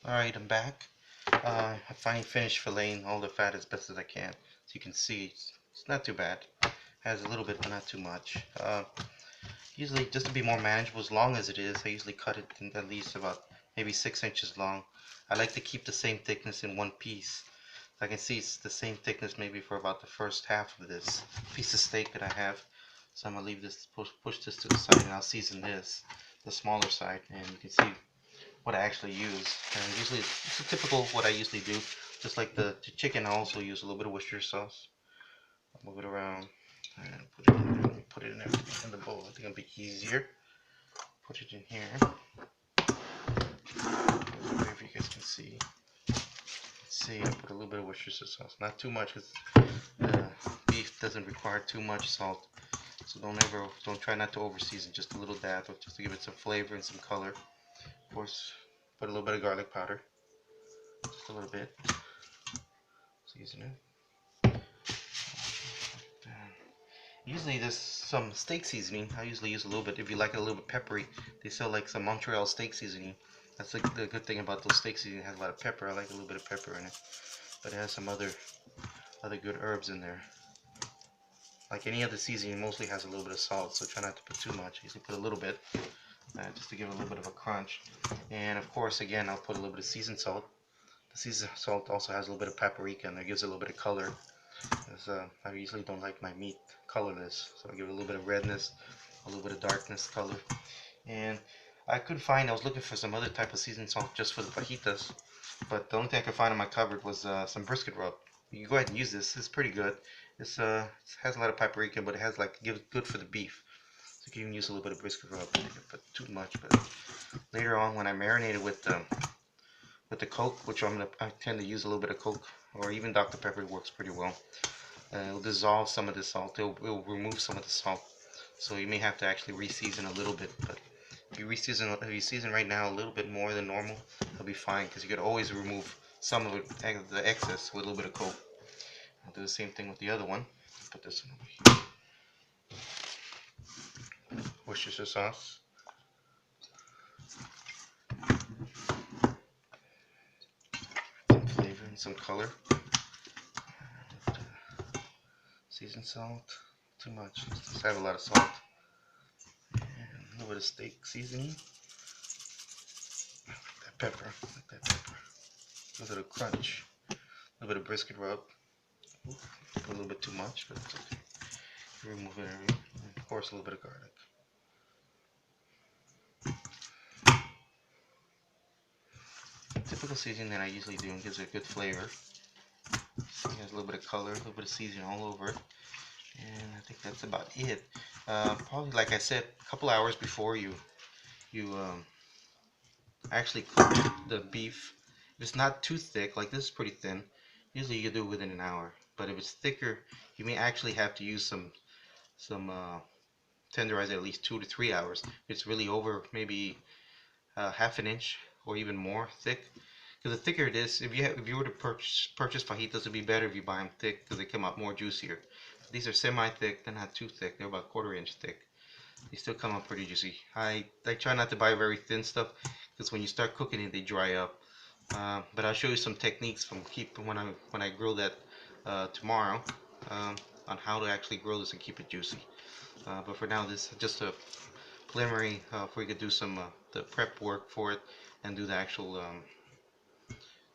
Alright, I'm back. I finally finished filleting all the fat as best as I can. So you can see it's not too bad. Has a little bit, but not too much. Usually, just to be more manageable, as long as it is, I usually cut it in at least about maybe 6 inches long. I like to keep the same thickness in one piece. I can see it's the same thickness maybe for about the first half of this piece of steak that I have. So I'm gonna leave this, push this to the side, and I'll season this, the smaller side, and you can see what I actually use. And usually it's a typical what I usually do. Just like the chicken, I also use a little bit of Worcestershire sauce. I'll move it around and put it in there in the bowl. I think it'll be easier. Put it in here. If you guys can see. See, I put a little bit of Worcestershire sauce. Not too much, because the beef doesn't require too much salt. So don't try not to over season. Just a little dab, just to give it some flavor and some color. Of course, put a little bit of garlic powder. Just a little bit. Season it. Usually there's some steak seasoning. I usually use a little bit. If you like it a little bit peppery, they sell like some Montreal steak seasoning. That's like the good thing about those steak seasoning. It has a lot of pepper. I like a little bit of pepper in it, but it has some other good herbs in there. Like any other seasoning, mostly has a little bit of salt, so try not to put too much. I usually put a little bit, just to give it a little bit of a crunch. And of course, again, I'll put a little bit of seasoned salt. The seasoned salt also has a little bit of paprika, and that gives it a little bit of color. I usually don't like my meat colorless, so I give it a little bit of redness, a little bit of darkness color. And I couldn't find, I was looking for some other type of seasoned salt just for the fajitas, but the only thing I could find in my cupboard was some brisket rub. You can go ahead and use this. It's pretty good. It has a lot of paprika, but it has gives good for the beef. So you can even use a little bit of brisket rub. I didn't put too much, but later on when I marinate it with the Coke, which I tend to use a little bit of Coke, or even Dr. Pepper works pretty well. It'll dissolve some of the salt. It'll remove some of the salt. So you may have to actually re-season a little bit, but if you season right now a little bit more than normal, it'll be fine, because you could always remove some of the excess with a little bit of Coke. I'll do the same thing with the other one. Put this one over here. Worcestershire sauce. Some flavor and some color. Seasoned salt. Too much. Let's have a lot of salt. And a little bit of steak seasoning. That pepper. Like that pepper. A little bit of crunch. A little bit of brisket rub. A little bit too much, but it's okay. Remove it, and of course a little bit of garlic. Typical seasoning that I usually do, and gives it a good flavor. So it has a little bit of color, a little bit of seasoning all over it, and I think that's about it. Probably, like I said, a couple hours before you actually cook the beef. If it's not too thick, like this is pretty thin, usually you can do it within an hour. But if it's thicker, you may actually have to use some tenderize at least 2 to 3 hours. If it's really over maybe half an inch or even more thick. Because the thicker it is, if you were to purchase fajitas, it'd be better if you buy them thick, because they come out more juicier. These are semi-thick. They're not too thick. They're about 1/4 inch thick. They still come out pretty juicy. I try not to buy very thin stuff, because when you start cooking it, they dry up. But I'll show you some techniques from when I grill that tomorrow, on how to actually grill this and keep it juicy. But for now, this is just a preliminary for you to do some the prep work for it and do the actual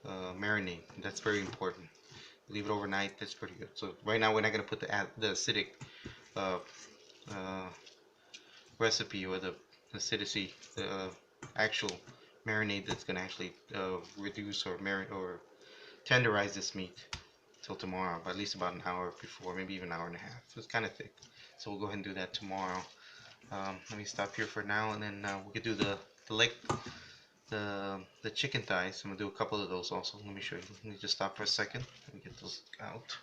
marinade. That's very important. Leave it overnight. That's pretty good. So right now we're not going to put the acidic uh, recipe, or the acidity, the actual marinade that's going to actually reduce or tenderize this meat till tomorrow, but at least about an hour before, maybe even an hour and a half. So it's kind of thick. So we'll go ahead and do that tomorrow. Let me stop here for now, and then we could do the leg, the chicken thighs. I'm gonna do a couple of those also. Let me show you. Let me just stop for a second. Let me get those out.